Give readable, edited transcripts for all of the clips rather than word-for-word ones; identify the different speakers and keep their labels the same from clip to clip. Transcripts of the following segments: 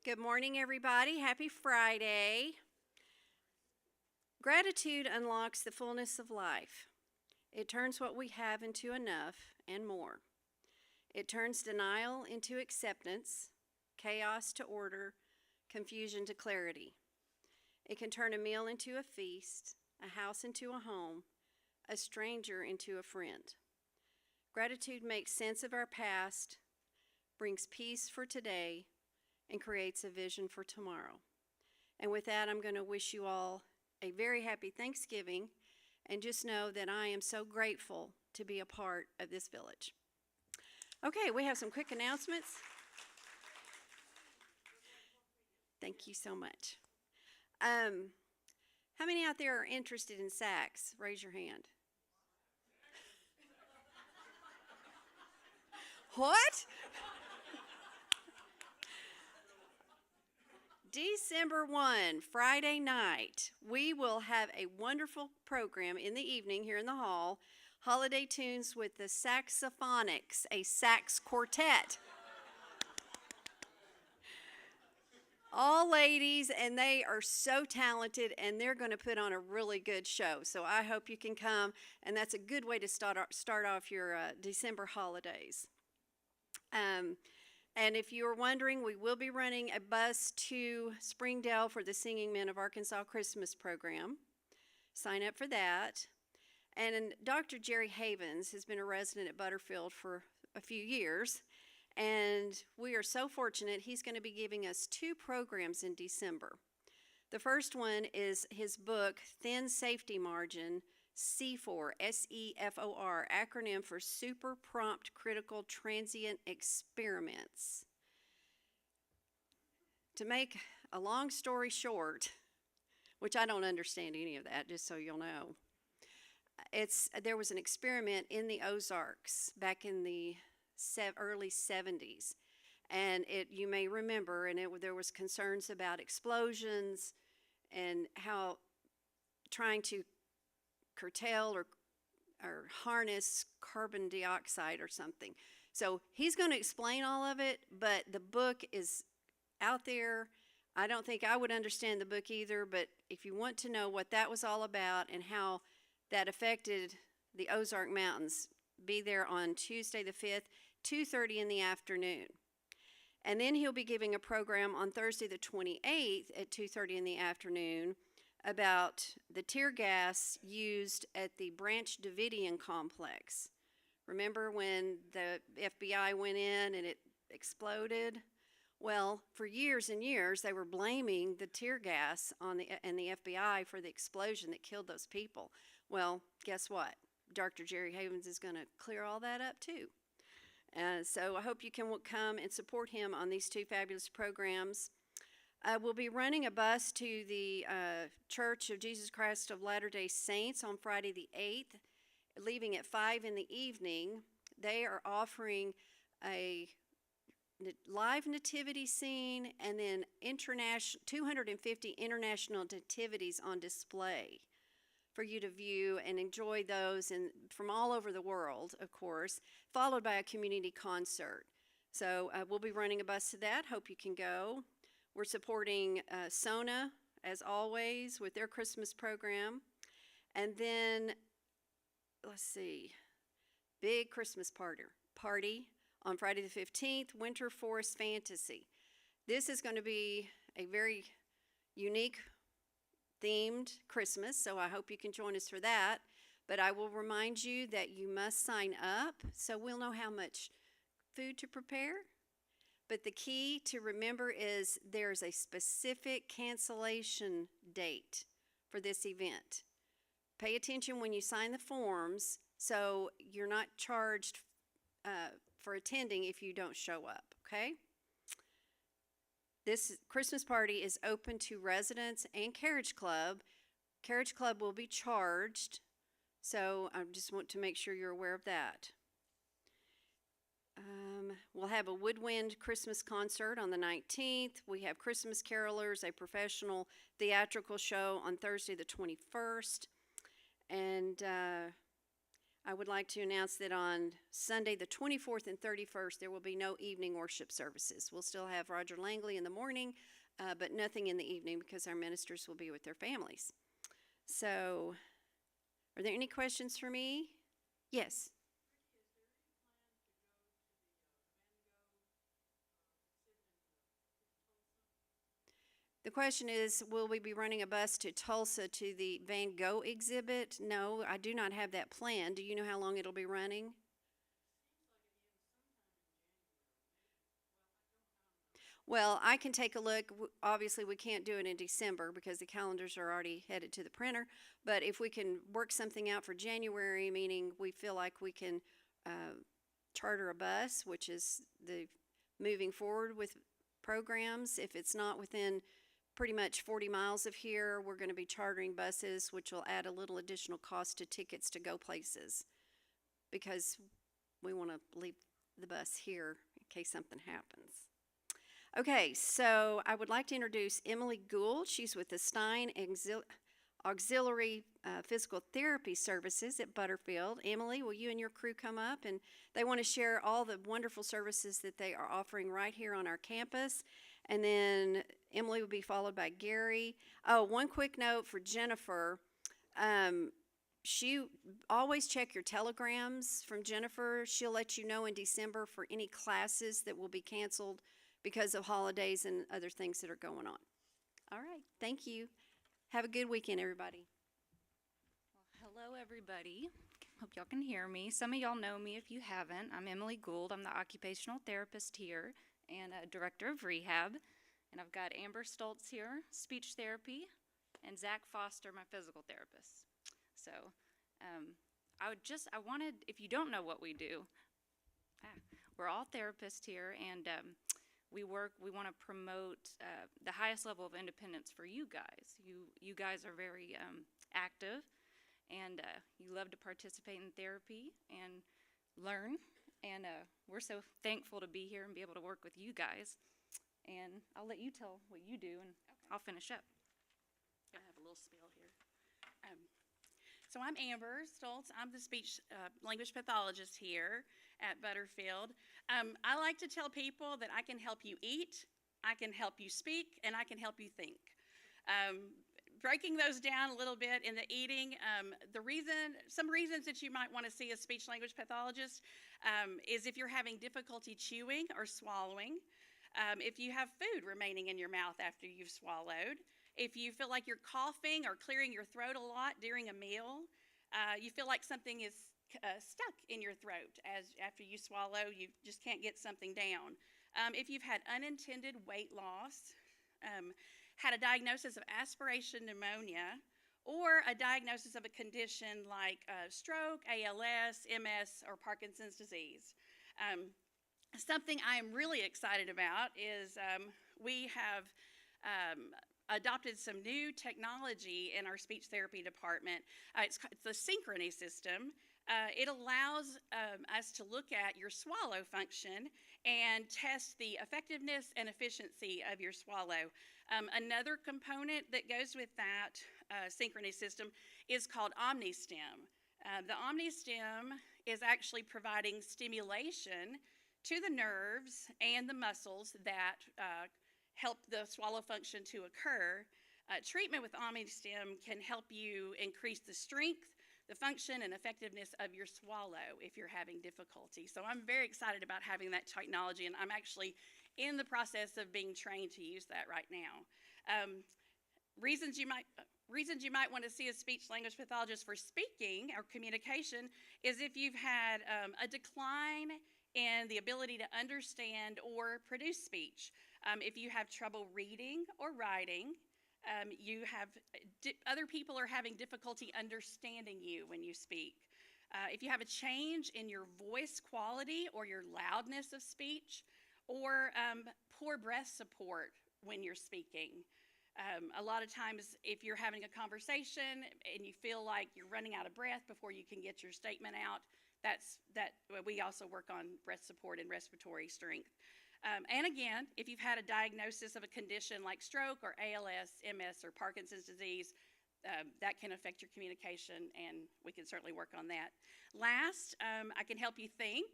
Speaker 1: Good morning, everybody. Happy Friday. Gratitude unlocks the fullness of life. It turns what we have into enough and more. It turns denial into acceptance, chaos to order, confusion to clarity. It can turn a meal into a feast, a house into a home, a stranger into a friend. Gratitude makes sense of our past, brings peace for today, and creates a vision for tomorrow. And with that, I'm going to wish you all a very happy Thanksgiving, and just know that I am so grateful to be a part of this village. Okay, we have some quick announcements. Thank you so much. How many out there are interested in sax? Raise your hand. What? December 1, Friday night, we will have a wonderful program in the evening here in the hall. Holiday tunes with the Saxophonics, a sax quartet. All ladies, and they are so talented, and they're going to put on a really good show. So I hope you can come, and that's a good way to start off your December holidays. And if you are wondering, we will be running a bus to Springdale for the Singing Men of Arkansas Christmas program. Sign up for that. And Dr. Jerry Havens has been a resident at Butterfield for a few years. And we are so fortunate, he's going to be giving us 2 programs in December. The first one is his book, Thin Safety Margin, SEFOR, SEFOR, acronym for Super Prompt Critical Transient Experiments. To make a long story short, which I don't understand any of that, just so you'll know, there was an experiment in the Ozarks back in the early 70s, and you may remember, and there was concerns about explosions and how trying to curtail or harness carbon dioxide or something. So he's going to explain all of it, but the book is out there. I don't think I would understand the book either, but if you want to know what that was all about and how that affected the Ozark Mountains, be there on Tuesday the 5th, 2:30 in the afternoon. And then he'll be giving a program on Thursday the 28th at 2:30 in the afternoon about the tear gas used at the Branch Davidian complex. Remember when the FBI went in and it exploded? Well, for years and years, they were blaming the tear gas and the FBI for the explosion that killed those people. Well, guess what? Dr. Jerry Havens is going to clear all that up too. So I hope you can come and support him on these 2 fabulous programs. We'll be running a bus to the Church of Jesus Christ of Latter-day Saints on Friday the 8th, leaving at 5 in the evening. They are offering a live nativity scene and then 250 international nativities on display for you to view and enjoy those, and from all over the world, of course, followed by a community concert. So we'll be running a bus to that. Hope you can go. We're supporting Sona, as always, with their Christmas program. And then, let's see, big Christmas party on Friday the 15th, Winter Forest Fantasy. This is going to be a very unique themed Christmas, so I hope you can join us for that. But I will remind you that you must sign up so we'll know how much food to prepare. But the key to remember is there's a specific cancellation date for this event. Pay attention when you sign the forms so you're not charged for attending if you don't show up, okay? This Christmas party is open to residents and Carriage Club. Carriage Club will be charged, so I just want to make sure you're aware of that. We'll have a woodwind Christmas concert on the 19th. We have Christmas Carolers, a professional theatrical show on Thursday the 21st. And I would like to announce that on Sunday, the 24th and 31st, there will be no evening worship services. We'll still have Roger Langley in the morning, but nothing in the evening because our ministers will be with their families. So, are there any questions for me? Yes. The question is, will we be running a bus to Tulsa to the Van Gogh exhibit? No, I do not have that planned. Do you know how long it'll be running? Well, I can take a look. Obviously, we can't do it in December because the calendars are already headed to the printer. But if we can work something out for January, meaning we feel like we can uh, charter a bus, which is the moving forward with programs. If it's not within pretty much 40 miles of here, we're going to be chartering buses, which will add a little additional cost to tickets to go places because we want to leave the bus here in case something happens. Okay, so I would like to introduce Emily Gould. She's with the Stein Auxiliary Physical Therapy Services at Butterfield. Emily, will you and your crew come up? And they want to share all the wonderful services that they are offering right here on our campus. And then Emily will be followed by Gary. Oh, one quick note for Jennifer. She always check your telegrams from Jennifer. She'll let you know in December for any classes that will be canceled because of holidays and other things that are going on. All right, thank you. Have a good weekend, everybody.
Speaker 2: Well, hello, everybody. Hope y'all can hear me. Some of y'all know me if you haven't. I'm Emily Gould. I'm the occupational therapist here and director of rehab. And I've got Amber Stoltz here, speech therapy, and Zach Foster, my physical therapist. So I wanted, if you don't know what we do, we're all therapists here, and we want to promote the highest level of independence for you guys. You guys are very active, and you love to participate in therapy and learn. And we're so thankful to be here and be able to work with you guys. And I'll let you tell what you do, and I'll finish up.
Speaker 3: I have a little spiel here. So I'm Amber Stoltz. I'm the speech language pathologist here at Butterfield. I like to tell people that I can help you eat, I can help you speak, and I can help you think. Breaking those down a little bit in the eating, some reasons that you might want to see a speech language pathologist is if you're having difficulty chewing or swallowing, if you have food remaining in your mouth after you've swallowed, if you feel like you're coughing or clearing your throat a lot during a meal, you feel like something is stuck in your throat after you swallow, you just can't get something down. If you've had unintended weight loss, had a diagnosis of aspiration pneumonia, or a diagnosis of a condition like stroke, ALS, MS, or Parkinson's disease. Something I am really excited about is we have adopted some new technology in our speech therapy department. It's the Synchrony system. It allows us to look at your swallow function and test the effectiveness and efficiency of your swallow. Another component that goes with that Synchrony system is called OmniStim. The OmniStim is actually providing stimulation to the nerves and the muscles that help the swallow function to occur. Treatment with OmniStim can help you increase the strength, the function, and effectiveness of your swallow if you're having difficulty. So I'm very excited about having that technology, and I'm actually in the process of being trained to use that right now. Reasons you might want to see a speech language pathologist for speaking or communication is if you've had a decline in the ability to understand or produce speech. If you have trouble reading or writing, other people are having difficulty understanding you when you speak. If you have a change in your voice quality or your loudness of speech, or poor breath support when you're speaking. A lot of times if you're having a conversation and you feel like you're running out of breath before you can get your statement out, we also work on breath support and respiratory strength. And again, if you've had a diagnosis of a condition like stroke or ALS, MS, or Parkinson's disease, that can affect your communication, and we can certainly work on that. Last, I can help you think.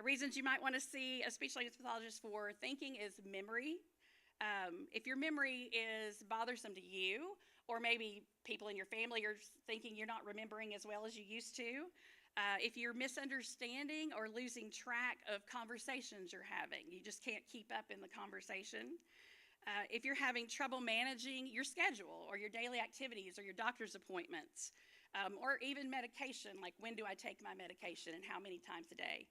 Speaker 3: Reasons you might want to see a speech language pathologist for thinking is memory. If your memory is bothersome to you, or maybe people in your family are thinking you're not remembering as well as you used to, if you're misunderstanding or losing track of conversations you're having, you just can't keep up in the conversation. If you're having trouble managing your schedule or your daily activities or your doctor's appointments, or even medication, like when do I take my medication and how many times a day.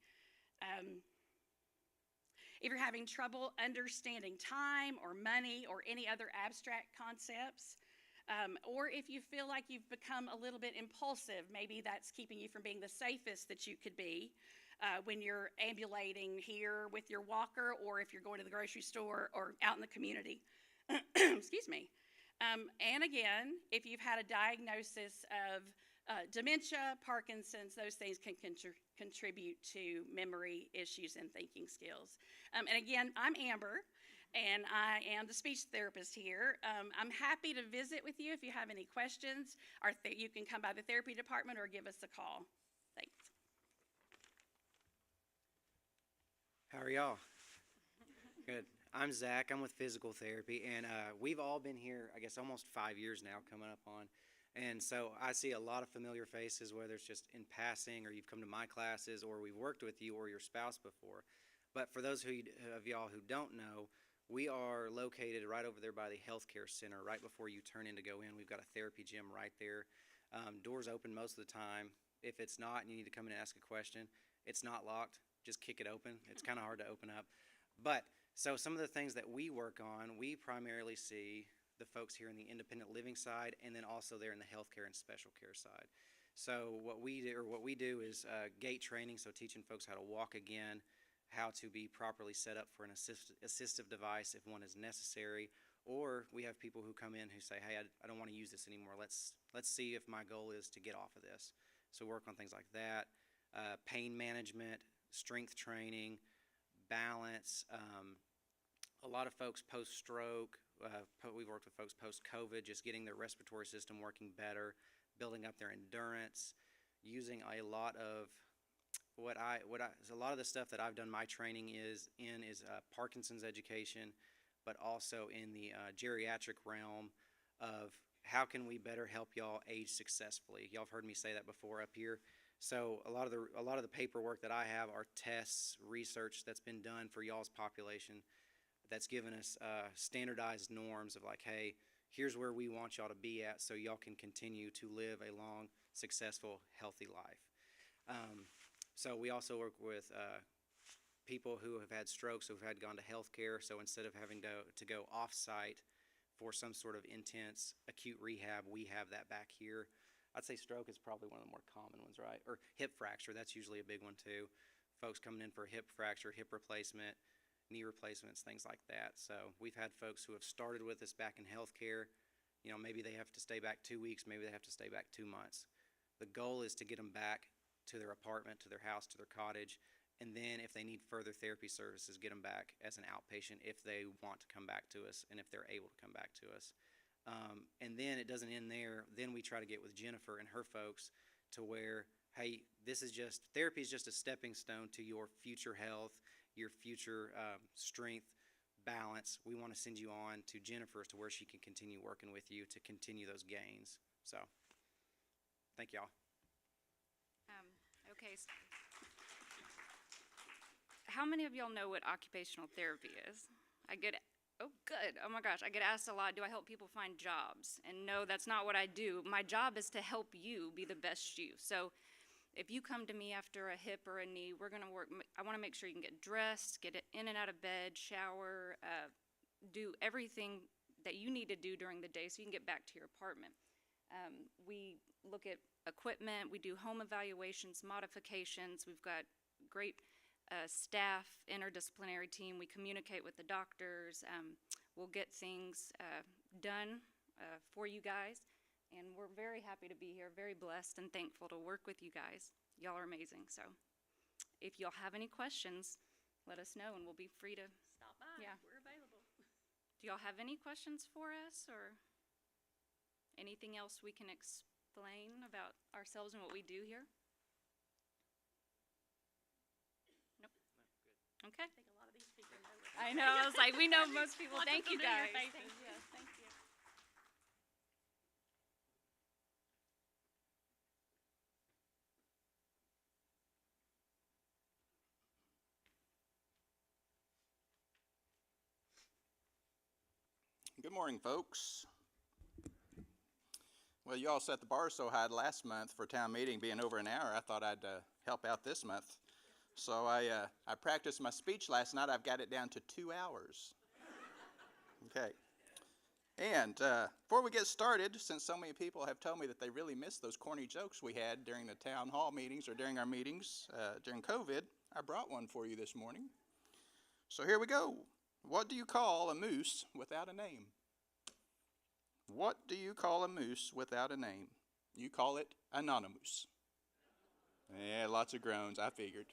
Speaker 3: If you're having trouble understanding time or money or any other abstract concepts, or if you feel like you've become a little bit impulsive, maybe that's keeping you from being the safest that you could be when you're ambulating here with your walker, or if you're going to the grocery store or out in the community. Excuse me. And again, if you've had a diagnosis of dementia, Parkinson's, those things can contribute to memory issues and thinking skills. And again, I'm Amber, and I am the speech therapist here. I'm happy to visit with you if you have any questions, or you can come by the therapy department or give us a call. Thanks.
Speaker 4: How are y'all? Good. I'm Zach. I'm with physical therapy, and we've all been here, I guess, almost 5 years now, coming up on. And so I see a lot of familiar faces, whether it's just in passing or you've come to my classes or we've worked with you or your spouse before. But for those of y'all who don't know, we are located right over there by the healthcare center, right before you turn in to go in. We've got a therapy gym right there. Doors open most of the time. If it's not and you need to come in and ask a question, it's not locked. Just kick it open. It's kind of hard to open up. But so some of the things that we work on, we primarily see the folks here in the independent living side, and then also there in the healthcare and special care side. So what we do is gait training, so teaching folks how to walk again, how to be properly set up for an assistive device if one is necessary, or we have people who come in who say, hey, I don't want to use this anymore. Let's see if my goal is to get off of this. So work on things like that, pain management, strength training, balance. A lot of folks post-stroke, we've worked with folks post-COVID, just getting their respiratory system working better, building up their endurance, using a lot of a lot of the stuff that I've done my training is Parkinson's education, but also in the geriatric realm of how can we better help y'all age successfully. Y'all have heard me say that before up here. So a lot of the paperwork that I have are tests, research that's been done for y'all's population that's given us standardized norms of like, hey, here's where we want y'all to be at so y'all can continue to live a long, successful, healthy life. So we also work with people who have had strokes, who've had gone to healthcare. So instead of having to go off-site for some sort of intense acute rehab, we have that back here. I'd say stroke is probably one of the more common ones, right? Or hip fracture, that's usually a big one too. Folks coming in for a hip fracture, hip replacement, knee replacements, things like that. So we've had folks who have started with us back in healthcare. You know, maybe they have to stay back 2 weeks, maybe they have to stay back 2 months. The goal is to get them back to their apartment, to their house, to their cottage, and then if they need further therapy services, get them back as an outpatient if they want to come back to us and if they're able to come back to us. And then it doesn't end there. Then we try to get with Jennifer and her folks to where, hey, therapy is just a stepping stone to your future health, your future strength, balance. We want to send you on to Jennifer to where she can continue working with you to continue those gains. So, thank y'all.
Speaker 2: Okay. How many of y'all know what occupational therapy is? Oh, good. Oh my gosh, I get asked a lot, do I help people find jobs? And no, that's not what I do. My job is to help you be the best you. So if you come to me after a hip or a knee, we're going to work. I want to make sure you can get dressed, get in and out of bed, shower, do everything that you need to do during the day so you can get back to your apartment. We look at equipment, we do home evaluations, modifications. We've got great staff, interdisciplinary team. We communicate with the doctors. We'll get things done for you guys. And we're very happy to be here, very blessed and thankful to work with you guys. Y'all are amazing. So if y'all have any questions, let us know and we'll be free to.
Speaker 3: Stop by.
Speaker 2: Yeah.
Speaker 3: We're available.
Speaker 2: Do y'all have any questions for us or? Anything else we can explain about ourselves and what we do here? Nope. Okay.
Speaker 3: I think a lot of these people know.
Speaker 2: I know, I was like, we know most people.
Speaker 3: Lots of
Speaker 2: Thank you,
Speaker 3: familiar
Speaker 2: guys.
Speaker 3: faces. Yes, thank you.
Speaker 5: Good morning, folks. Well, you all set the bar so high last month for town meeting being over an hour. I thought I'd help out this month. So I practiced my speech last night. I've got it down to 2 hours. Okay. And before we get started, since so many people have told me that they really miss those corny jokes we had during the town hall meetings or during our meetings during COVID, I brought one for you this morning. So here we go. What do you call a moose without a name? What do you call a moose without a name? You call it anonymous. Yeah, lots of groans, I figured.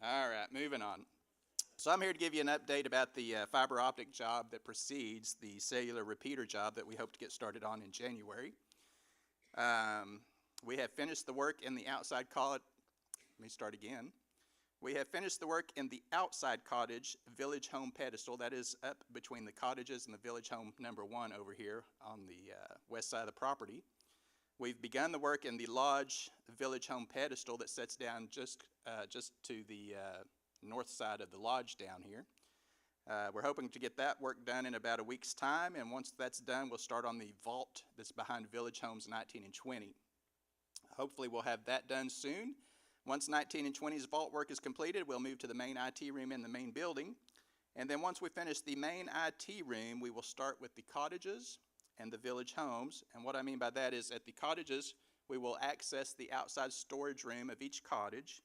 Speaker 5: All right, moving on. So I'm here to give you an update about the fiber optic job that precedes the cellular repeater job that we hope to get started on in January. We have finished the work in the outside cottage. Let me start again. We have finished the work in the outside cottage village home pedestal. That is up between the cottages and the village home number 1 over here on the west side of the property. We've begun the work in the lodge village home pedestal that sets down just to the north side of the lodge down here. We're hoping to get that work done in about a week's time, and once that's done, we'll start on the vault that's behind Village Homes 19 and 20. Hopefully we'll have that done soon. Once 19 and 20's vault work is completed, we'll move to the main IT room in the main building. And then once we finish the main IT room, we will start with the cottages and the village homes. And what I mean by that is at the cottages, we will access the outside storage room of each cottage.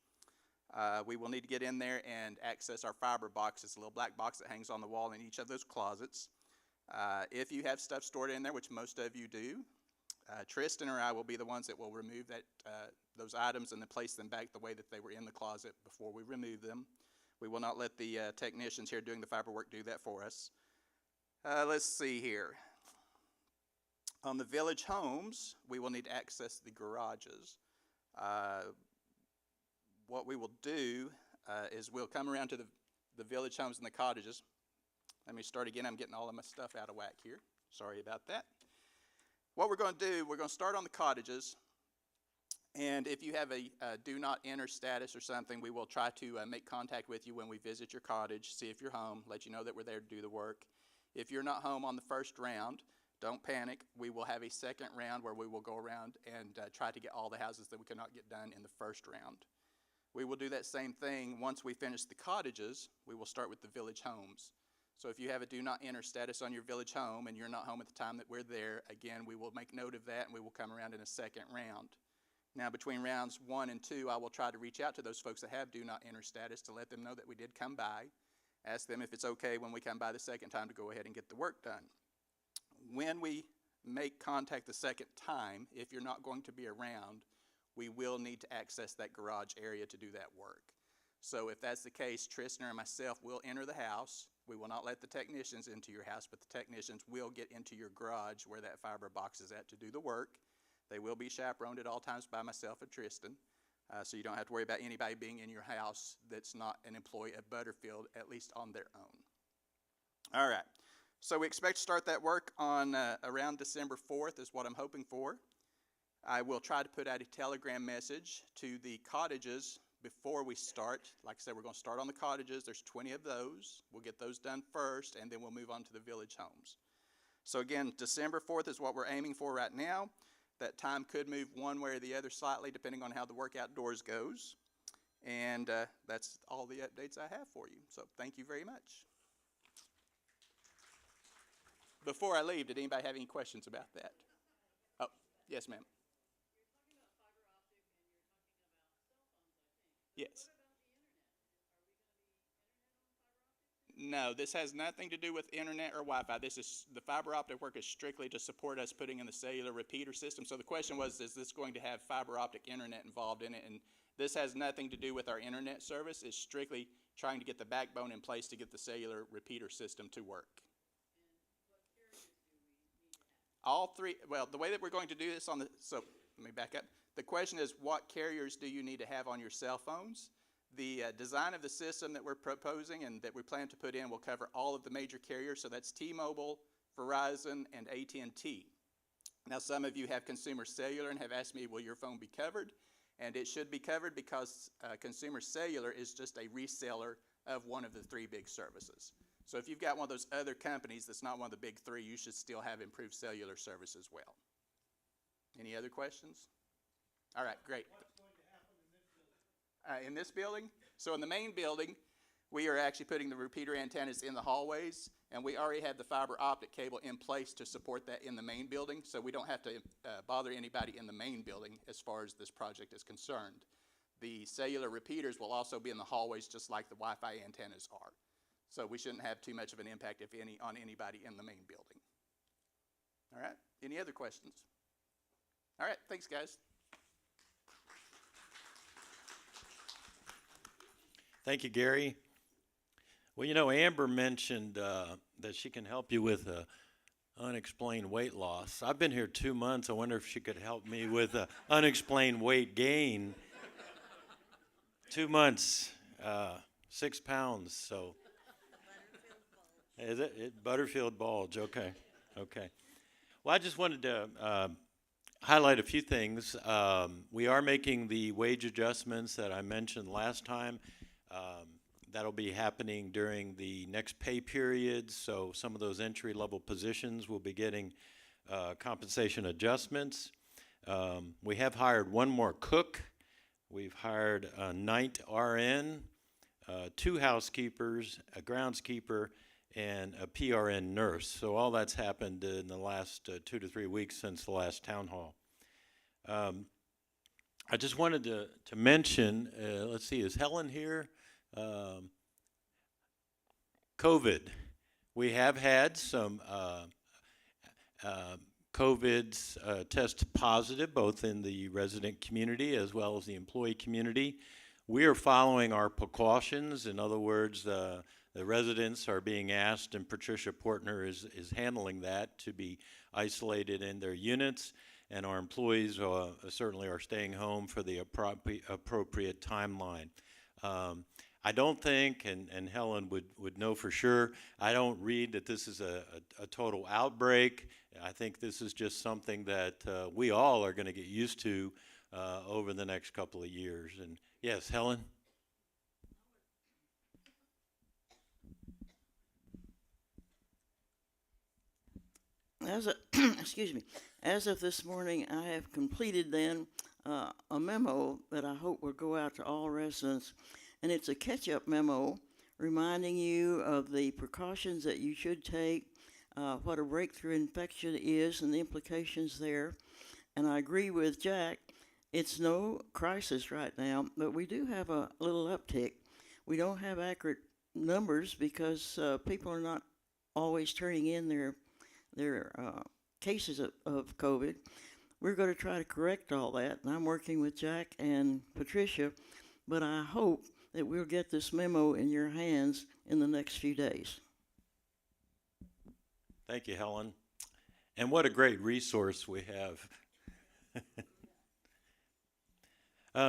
Speaker 5: We will need to get in there and access our fiber box. It's a little black box that hangs on the wall in each of those closets. If you have stuff stored in there, which most of you do, Tristan or I will be the ones that will remove those items and then place them back the way that they were in the closet before we remove them. We will not let the technicians here doing the fiber work do that for us. Let's see here. On the village homes, we will need to access the garages. What we will do is we'll come around to the village homes and the cottages. Let me start again. I'm getting all of my stuff out of whack here. Sorry about that. What we're going to do, we're going to start on the cottages, and if you have a do not enter status or something, we will try to make contact with you when we visit your cottage, see if you're home, let you know that we're there to do the work. If you're not home on the first round, don't panic. We will have a second round where we will go around and try to get all the houses that we could not get done in the first round. We will do that same thing once we finish the cottages. We will start with the village homes. So if you have a do not enter status on your village home and you're not home at the time that we're there, again, we will make note of that and we will come around in a second round. Now, between rounds 1 and 2, I will try to reach out to those folks that have do not enter status to let them know that we did come by. Ask them if it's okay when we come by the second time to go ahead and get the work done. When we make contact the second time, if you're not going to be around, we will need to access that garage area to do that work. So if that's the case, Tristan and myself will enter the house. We will not let the technicians into your house, but the technicians will get into your garage where that fiber box is at to do the work. They will be chaperoned at all times by myself and Tristan, so you don't have to worry about anybody being in your house that's not an employee at Butterfield, at least on their own. All right, so we expect to start that work on around December 4th is what I'm hoping for. I will try to put out a telegram message to the cottages before we start. Like I said, we're going to start on the cottages. There's 20 of those. We'll get those done first, and then we'll move on to the village homes. So again, December 4th is what we're aiming for right now. That time could move one way or the other slightly depending on how the work outdoors goes. And that's all the updates I have for you. So thank you very much. Before I leave, did anybody have any questions about that? Oh, yes, ma'am. Yes. No, this has nothing to do with internet or Wi-Fi. The fiber optic work is strictly to support us putting in the cellular repeater system. So the question was, is this going to have fiber optic internet involved in it? And this has nothing to do with our internet service. It's strictly trying to get the backbone in place to get the cellular repeater system to work. All three, well, the way that we're going to do this so let me back up. The question is, what carriers do you need to have on your cell phones? The design of the system that we're proposing and that we plan to put in will cover all of the major carriers, so that's T-Mobile, Verizon, and AT&T. Now, some of you have Consumer Cellular and have asked me, will your phone be covered? And it should be covered because Consumer Cellular is just a reseller of one of the three big services. So if you've got one of those other companies that's not one of the big three, you should still have improved cellular service as well. Any other questions? All right, great. What's going to happen in this building? So in the main building, we are actually putting the repeater antennas in the hallways, and we already have the fiber optic cable in place to support that in the main building, so we don't have to bother anybody in the main building as far as this project is concerned. The cellular repeaters will also be in the hallways just like the Wi-Fi antennas are. So we shouldn't have too much of an impact, if any, on anybody in the main building. All right, any other questions? All right, thanks guys.
Speaker 6: Thank you, Gary. Well, you know, Amber mentioned that she can help you with unexplained weight loss. I've been here 2 months. I wonder if she could help me with unexplained weight gain. 2 months, 6 pounds, so. Is it Butterfield Bulge? Okay, okay. Well, I just wanted to highlight a few things. We are making the wage adjustments that I mentioned last time. That'll be happening during the next pay period, so some of those entry-level positions will be getting compensation adjustments. We have hired one more cook. We've hired a night RN, 2 housekeepers, a groundskeeper, and a PRN nurse. So all that's happened in the last 2 to 3 weeks since the last town hall. I just wanted to mention, let's see, is Helen here? COVID. We have had some COVID's test positive, both in the resident community as well as the employee community. We are following our precautions. In other words, the residents are being asked, and Patricia Portner is handling that, to be isolated in their units, and our employees certainly are staying home for the appropriate timeline. I don't think, and Helen would know for sure, I don't read that this is a total outbreak. I think this is just something that we all are going to get used to over the next couple of years. And yes, Helen?
Speaker 7: Excuse me, as of this morning, I have completed then a memo that I hope will go out to all residents, and it's a catch-up memo reminding you of the precautions that you should take, what a breakthrough infection is and the implications there. And I agree with Jack, it's no crisis right now, but we do have a little uptick. We don't have accurate numbers because people are not always turning in their cases of COVID. We're going to try to correct all that, and I'm working with Jack and Patricia, but I hope that we'll get this memo in your hands in the next few days.
Speaker 6: Thank you, Helen. And what a great resource we have.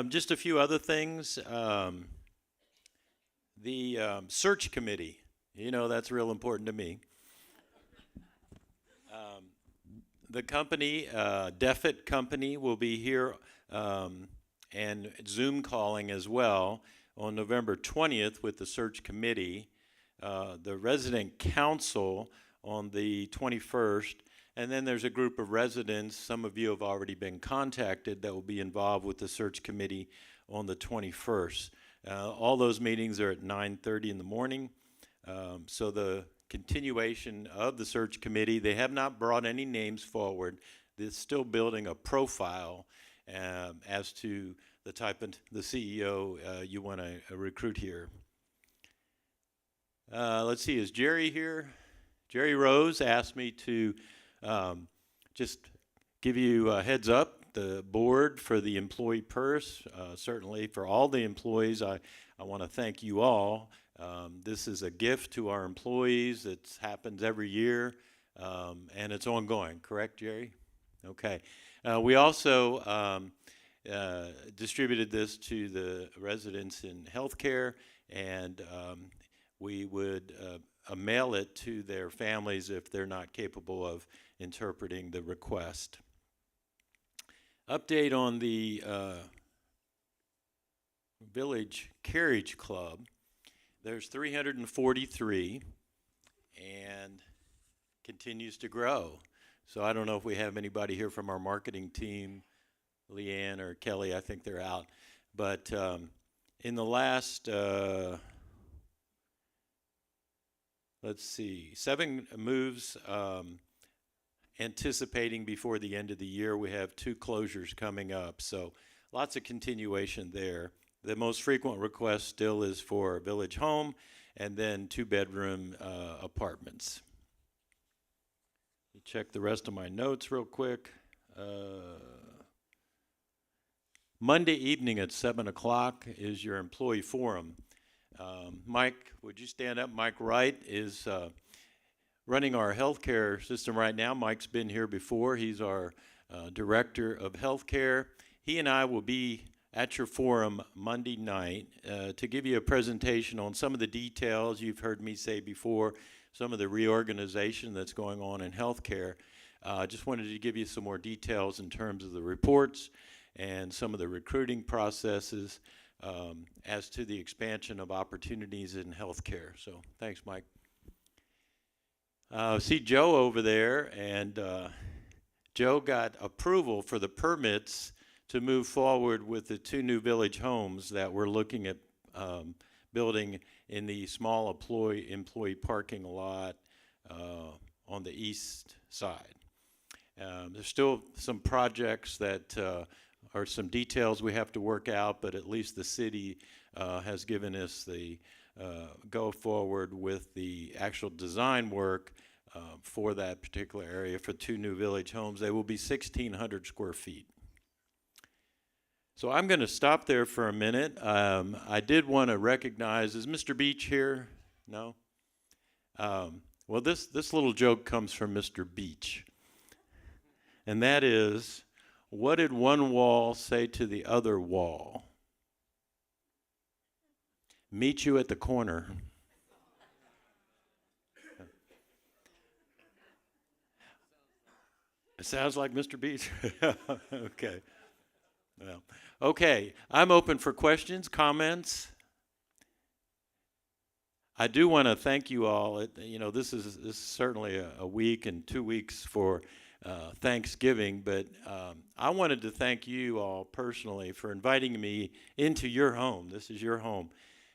Speaker 6: Just a few other things. The search committee, you know, that's real important to me. The company, Defit Company, will be here and Zoom calling as well on November 20th with the search committee, the resident council on the 21st, and then there's a group of residents, some of you have already been contacted, that will be involved with the search committee on the 21st. All those meetings are at 9:30 in the morning. So the continuation of the search committee, they have not brought any names forward. They're still building a profile as to the type of the CEO you want to recruit here. Let's see, is Jerry here? Jerry Rose asked me to just give you a heads up. The board for the employee purse, certainly for all the employees, I want to thank you all. This is a gift to our employees. It happens every year. and it's ongoing, correct, Jerry? Okay. We also distributed this to the residents in healthcare, and we would mail it to their families if they're not capable of interpreting the request. Update on the Village Carriage Club. There's 343 and continues to grow. So I don't know if we have anybody here from our marketing team, Leanne or Kelly, I think they're out. But in the last, let's see, 7 moves anticipating before the end of the year. We have 2 closures coming up. So lots of continuation there. The most frequent request still is for a village home and then 2-bedroom apartments. Check the rest of my notes real quick. Monday evening at 7 o'clock is your employee forum. Mike, would you stand up? Mike Wright is running our healthcare system right now. Mike's been here before. He's our director of healthcare. He and I will be at your forum Monday night to give you a presentation on some of the details you've heard me say before, some of the reorganization that's going on in healthcare. I just wanted to give you some more details in terms of the reports and some of the recruiting processes as to the expansion of opportunities in healthcare. So thanks, Mike. See Joe over there, and Joe got approval for the permits to move forward with the 2 new village homes that we're looking at building in the small employee parking lot on the east side. There's still some projects that are some details we have to work out, but at least the city has given us the go forward with the actual design work for that particular area for 2 new village homes. They will be 1,600 square feet. So I'm going to stop there for a minute. I did want to recognize, is Mr. Beach here? No? Well, this little joke comes from Mr. Beach. And that is, what did one wall say to the other wall? Meet you at the corner. It sounds like Mr. Beach. Okay. Well, okay, I'm open for questions, comments. I do want to thank you all. This is certainly a week and 2 weeks for Thanksgiving, but I wanted to thank you all personally for inviting me into your home. This is your home.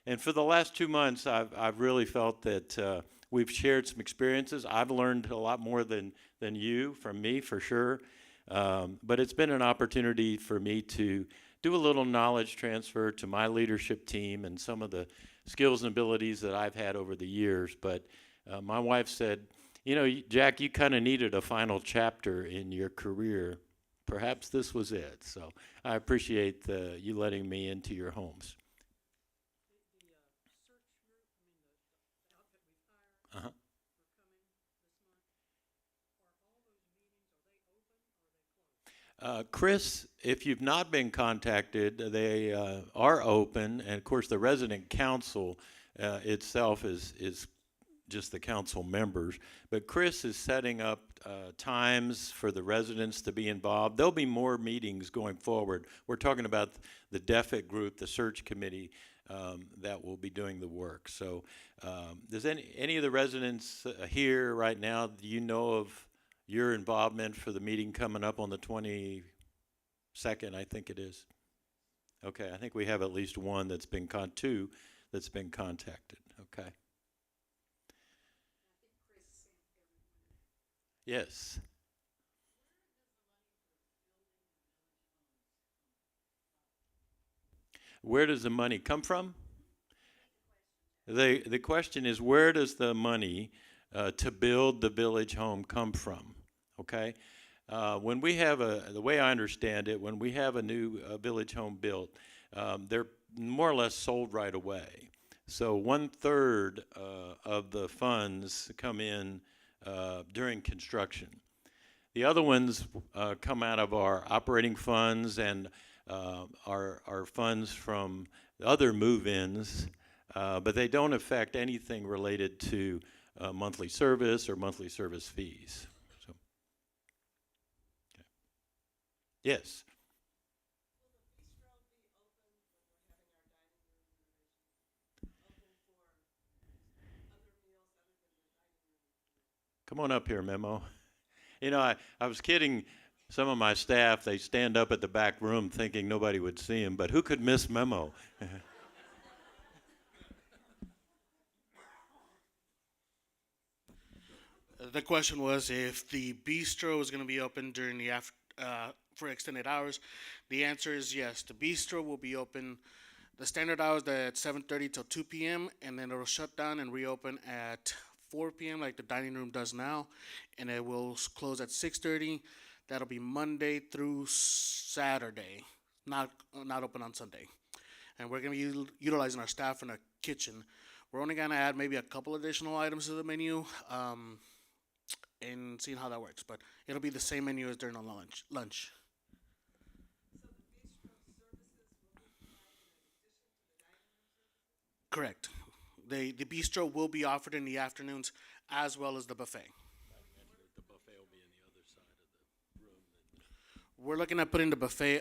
Speaker 6: And for the last 2 months, I've really felt that we've shared some experiences. I've learned a lot more than you from me, for sure. But it's been an opportunity for me to do a little knowledge transfer to my leadership team and some of the skills and abilities that I've had over the years. But my wife said, Jack, you kind of needed a final chapter in your career. Perhaps this was it. So I appreciate you letting me into your homes. Uh-huh. Chris, if you've not been contacted, they are open, and of course the resident council itself is just the council members. But Chris is setting up times for the residents to be involved. There'll be more meetings going forward. We're talking about the DEFIT group, the search committee that will be doing the work. So does any of the residents here right now, do you know of your involvement for the meeting coming up on the 22nd, I think it is? Okay, I think we have at least one that's been two that's been contacted. Okay. Yes. Where does the money come from? The question is, where does the money to build the village home come from? Okay? When we have the way I understand it, when we have a new village home built, they're more or less sold right away. So 1/3 of the funds come in during construction. The other ones come out of our operating funds and our funds from other move-ins, but they don't affect anything related to monthly service or monthly service fees. So, okay. Yes. Come on up here, Memo. You know, I was kidding some of my staff. They stand up at the back room thinking nobody would see him, but who could miss Memo?
Speaker 8: The question was if the bistro is going to be open during the for extended hours. The answer is yes. The bistro will be open. The standard hours at 7:30 till 2 p.m. and then it'll shut down and reopen at 4 p.m. like the dining room does now, and it will close at 6:30. That'll be Monday through Saturday, not open on Sunday. And we're going to be utilizing our staff in our kitchen. We're only going to add maybe a couple additional items to the menu. And seeing how that works, but it'll be the same menu as during the lunch. Correct. The bistro will be offered in the afternoons as well as the buffet.
Speaker 6: The buffet will be on the other side of the room.
Speaker 8: We're looking at putting the buffet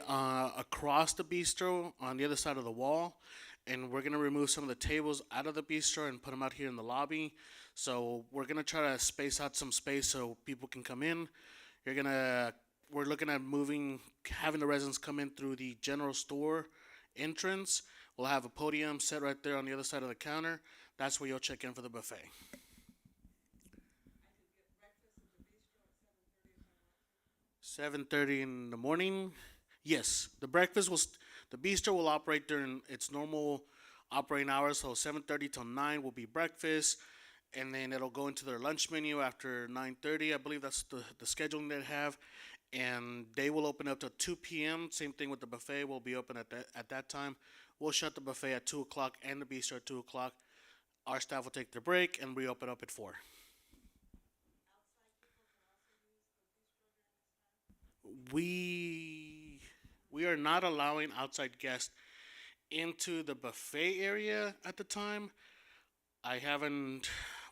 Speaker 8: across the bistro on the other side of the wall, and we're gonna remove some of the tables out of the bistro and put them out here in the lobby. So we're gonna try to space out some space so people can come in. We're looking at having the residents come in through the general store entrance. We'll have a podium set right there on the other side of the counter. That's where you'll check in for the buffet. 7:30 in the morning. Yes, the bistro will operate during its normal operating hours. So 7:30 till 9 will be breakfast, and then it'll go into their lunch menu after 9:30. I believe that's the scheduling they have, and they will open up till 2 p.m. Same thing with the buffet. Will be open at that time. We'll shut the buffet at 2 o'clock and the bistro at 2 o'clock. Our staff will take their break and reopen up at 4. We are not allowing outside guests into the buffet area at the time.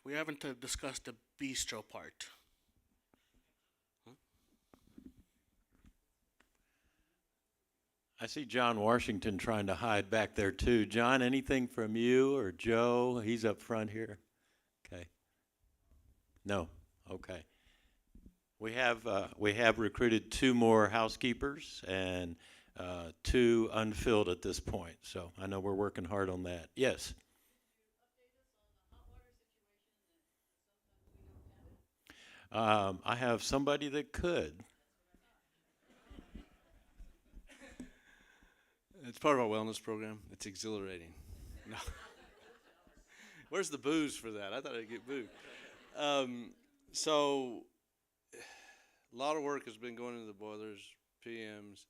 Speaker 8: We haven't discussed the bistro part.
Speaker 6: I see John Washington trying to hide back there too. John, anything from you or Joe? He's up front here. Okay. No. Okay. We have recruited 2 more housekeepers and 2 unfilled at this point. So I know we're working hard on that. Yes. I have somebody that could.
Speaker 9: It's part of our wellness program. It's exhilarating. No. Where's the booze for that? I thought I'd get booed. So a lot of work has been going into the boilers, PMs.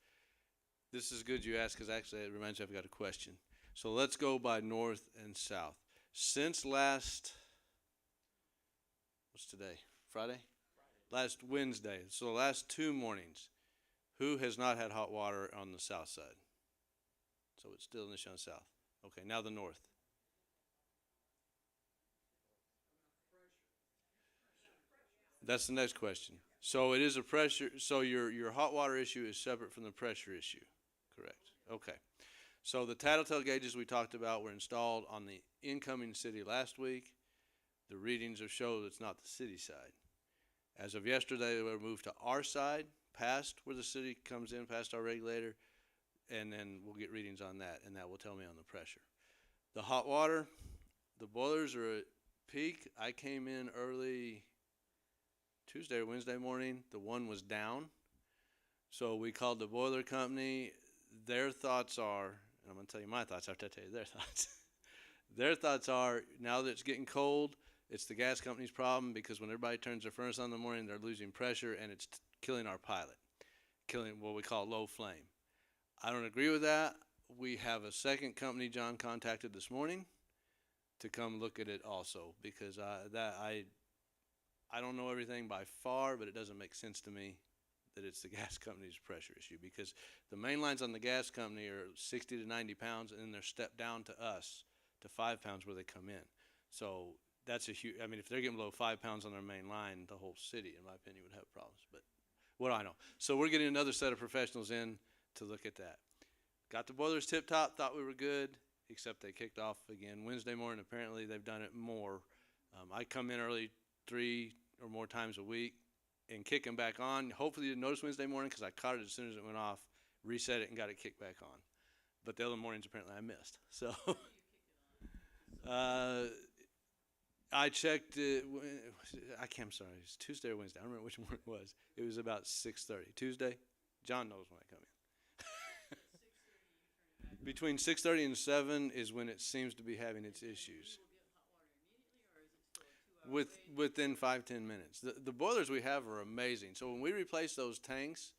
Speaker 9: This is good you asked because actually it reminds me I've got a question. So let's go by north and south. Since what's today? Friday? Last Wednesday. So the last 2 mornings, who has not had hot water on the south side? So it's still an issue on the south. Okay, now the north. That's the next question. So it is a pressure, so your hot water issue is separate from the pressure issue, correct? Okay. So the tattletale gauges we talked about were installed on the incoming city last week. The readings have showed it's not the city side. As of yesterday, they were moved to our side, past where the city comes in, past our regulator, and then we'll get readings on that, and that will tell me on the pressure. The hot water, the boilers are at peak. I came in early Tuesday or Wednesday morning. The one was down. So we called the boiler company. Their thoughts are, and I'm going to tell you my thoughts after I tell you their thoughts. Their thoughts are, now that it's getting cold, it's the gas company's problem because when everybody turns their furnace on in the morning, they're losing pressure, and it's killing our pilot, killing what we call low flame. I don't agree with that. We have a second company John contacted this morning to come look at it also because I I don't know everything by far, but it doesn't make sense to me that it's the gas company's pressure issue, because the main lines on the gas company are 60 to 90 pounds, and then they're stepped down to us to 5 pounds where they come in. So that's a huge, I mean, if they're getting below 5 pounds on their main line, the whole city, in my opinion, would have problems. But what do I know? So we're getting another set of professionals in to look at that. Got the boilers tip top, thought we were good, except they kicked off again Wednesday morning. Apparently they've done it more. I come in early 3 or more times a week and kick them back on. Hopefully you noticed Wednesday morning, because I caught it as soon as it went off, reset it, and got it kicked back on. But the other mornings apparently I missed. So I checked it. I'm sorry. It's Tuesday or Wednesday. I don't remember which one it was. It was about 6:30. Tuesday. John knows when I come in. Between 6:30 and 7 is when it seems to be having its issues. Within 5-10 minutes. The boilers we have are amazing. So when we replaced those tanks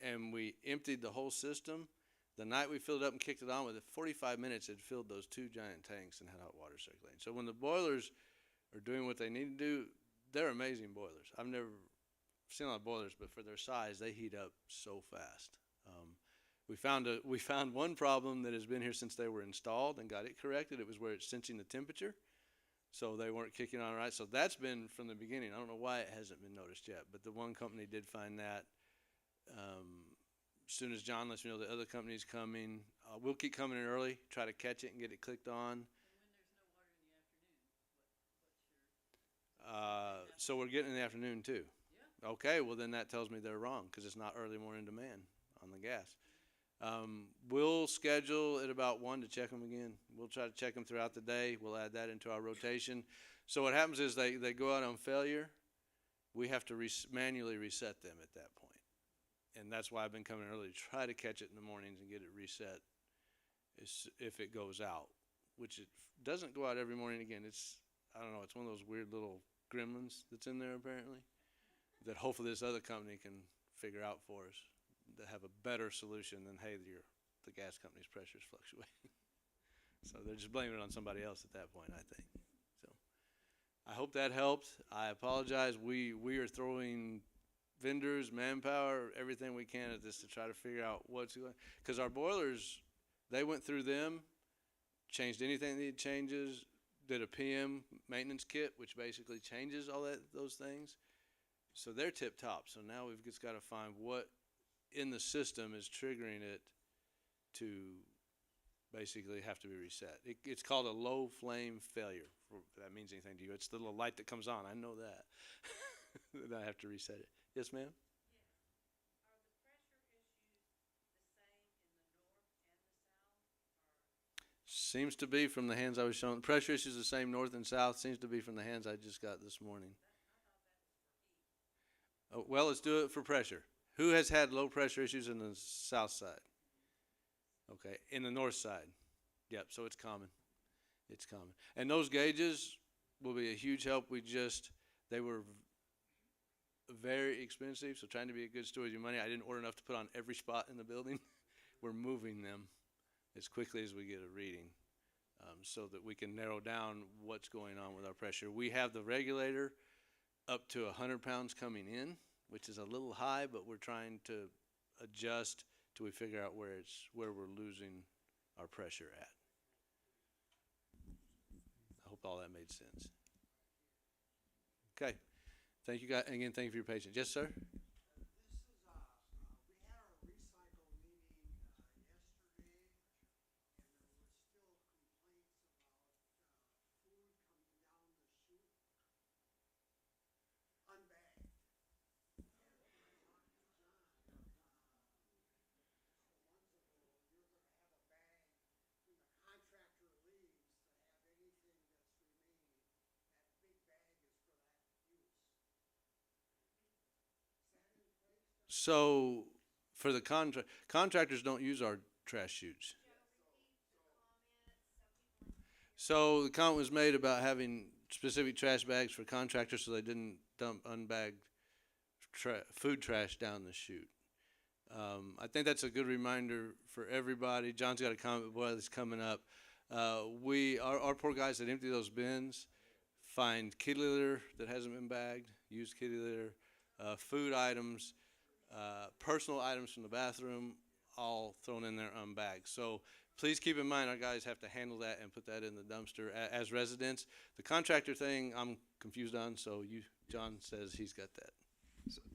Speaker 9: and we emptied the whole system, the night we filled it up and kicked it on, within 45 minutes it filled those 2 giant tanks and had hot water circulating. So when the boilers are doing what they need to do, they're amazing boilers. I've never seen a lot of boilers, but for their size, they heat up so fast. We found one problem that has been here since they were installed and got it corrected. It was where it's sensing the temperature, so they weren't kicking on right. So that's been from the beginning. I don't know why it hasn't been noticed yet, but the one company did find that. As soon as John lets me know the other company's coming, we'll keep coming in early, try to catch it and get it clicked on. So we're getting in the afternoon too. Yeah. Okay, well then that tells me they're wrong, because it's not early morning demand on the gas. We'll schedule at about 1 to check them again. We'll try to check them throughout the day. We'll add that into our rotation. So what happens is they go out on failure. We have to manually reset them at that point. And that's why I've been coming early to try to catch it in the mornings and get it reset if it goes out, which it doesn't go out every morning. Again, I don't know, it's one of those weird little gremlins that's in there apparently that hopefully this other company can figure out for us, to have a better solution than, hey, the gas company's pressure is fluctuating. So they're just blaming it on somebody else at that point, I think. So I hope that helped. I apologize. We are throwing vendors, manpower, everything we can at this to try to figure out what's going, because our boilers, they went through them, changed anything that needed changes, did a PM maintenance kit, which basically changes all those things. So they're tip top. So now we've just got to find what in the system is triggering it to basically have to be reset. It's called a low flame failure, if that means anything to you. It's the little light that comes on. I know that. That I have to reset it. Yes, ma'am? Seems to be from the hands I was shown. Pressure issues the same north and south. Seems to be from the hands I just got this morning. Oh, well, let's do it for pressure. Who has had low pressure issues in the south side? Okay, in the north side. Yep, so it's common. It's common. And those gauges will be a huge help. They were very expensive, so trying to be a good steward of your money. I didn't order enough to put on every spot in the building. We're moving them as quickly as we get a reading, so that we can narrow down what's going on with our pressure. We have the regulator up to 100 pounds coming in, which is a little high, but we're trying to adjust till we figure out where we're losing our pressure at. I hope all that made sense. Okay. Thank you guys. Again, thank you for your patience. Yes, sir? So for the contractors don't use our trash chutes. So the comment was made about having specific trash bags for contractors so they didn't dump unbagged food trash down the chute. I think that's a good reminder for everybody. John's got a comment, boy, that's coming up. Our poor guys that empty those bins find kitty litter that hasn't been bagged, used kitty litter, food items, personal items from the bathroom, all thrown in there unbagged. So please keep in mind, our guys have to handle that and put that in the dumpster as residents. The contractor thing, I'm confused on, so John says he's got that.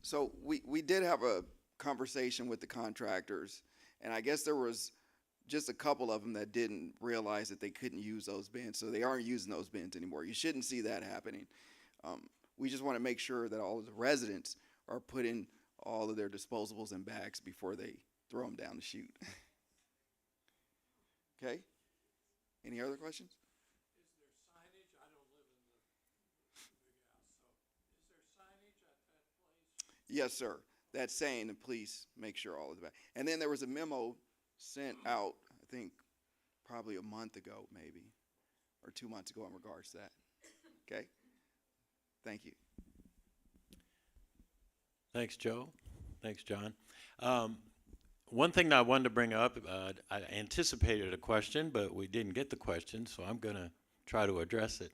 Speaker 10: So we did have a conversation with the contractors, and I guess there was just a couple of them that didn't realize that they couldn't use those bins, so they aren't using those bins anymore. You shouldn't see that happening. We just want to make sure that all of the residents are putting all of their disposables in bags before they throw them down the chute. Okay? Any other questions?
Speaker 6: Is there signage? I don't live in the big house, so is there signage at that place?
Speaker 10: Yes, sir. That's saying the police make sure all of the bags. And then there was a memo sent out, I think, probably a month ago, maybe, or 2 months ago in regards to that. Okay? Thank you.
Speaker 6: Thanks, Joe. Thanks, John. One thing that I wanted to bring up, I anticipated a question, but we didn't get the question, so I'm going to try to address it.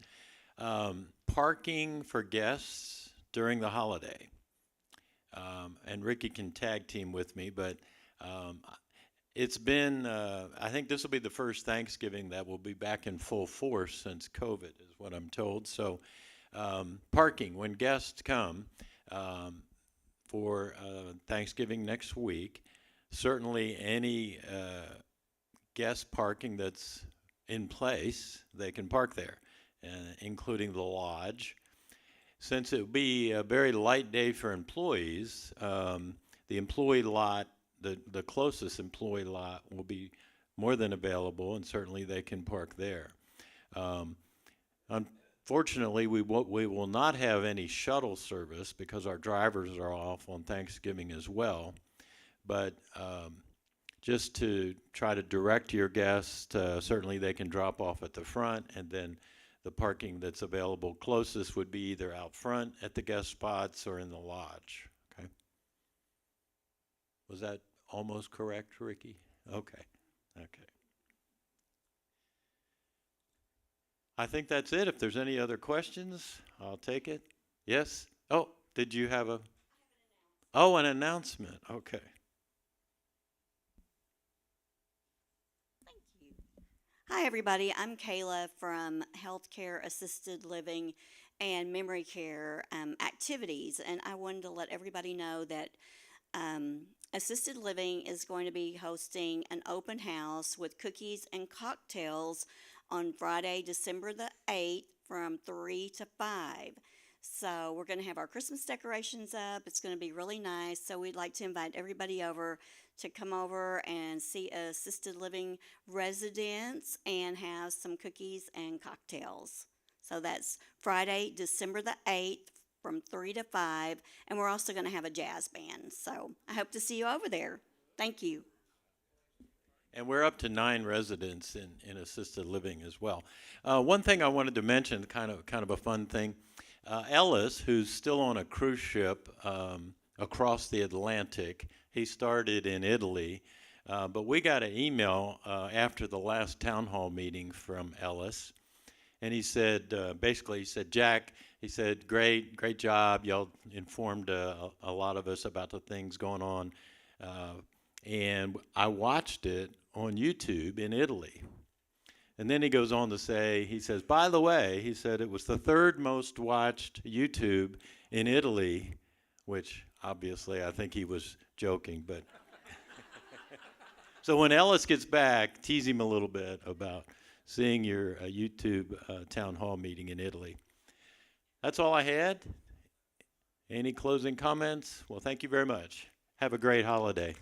Speaker 6: Parking for guests during the holiday. And Ricky can tag team with me, but it's been, I think this will be the first Thanksgiving that will be back in full force since COVID, is what I'm told. So parking, when guests come for Thanksgiving next week, certainly any guest parking that's in place, they can park there, including the lodge. Since it will be a very light day for employees, the employee lot, the closest employee lot will be more than available, and certainly they can park there. Unfortunately, we will not have any shuttle service because our drivers are off on Thanksgiving as well. But just to try to direct your guests, certainly they can drop off at the front, and then the parking that's available closest would be either out front at the guest spots or in the lodge. Okay. Was that almost correct, Ricky? Okay. Okay. I think that's it. If there's any other questions, I'll take it. Yes? Oh, did you have a? Oh, an announcement. Okay.
Speaker 11: Hi, everybody. I'm Kayla from Healthcare Assisted Living and Memory Care activities, and I wanted to let everybody know that Assisted Living is going to be hosting an open house with cookies and cocktails on Friday, December the 8th from 3 to 5. So we're going to have our Christmas decorations up. It's going to be really nice. So we'd like to invite everybody over to come over and see assisted living residents and have some cookies and cocktails. So that's Friday, December the 8th from 3 to 5. And we're also going to have a jazz band. So I hope to see you over there. Thank you.
Speaker 6: And we're up to 9 residents in assisted living as well. One thing I wanted to mention, kind of a fun thing, Ellis, who's still on a cruise ship across the Atlantic, he started in Italy, but we got an email after the last town hall meeting from Ellis, and he said, basically, he said, Jack, he said, great job, y'all informed a lot of us about the things going on, and I watched it on YouTube in Italy. And then he goes on to say, he says, by the way, he said it was the 3rd most watched YouTube in Italy, which obviously I think he was joking, but. So when Ellis gets back, tease him a little bit about seeing your YouTube town hall meeting in Italy. That's all I had. Any closing comments? Well, thank you very much. Have a great holiday.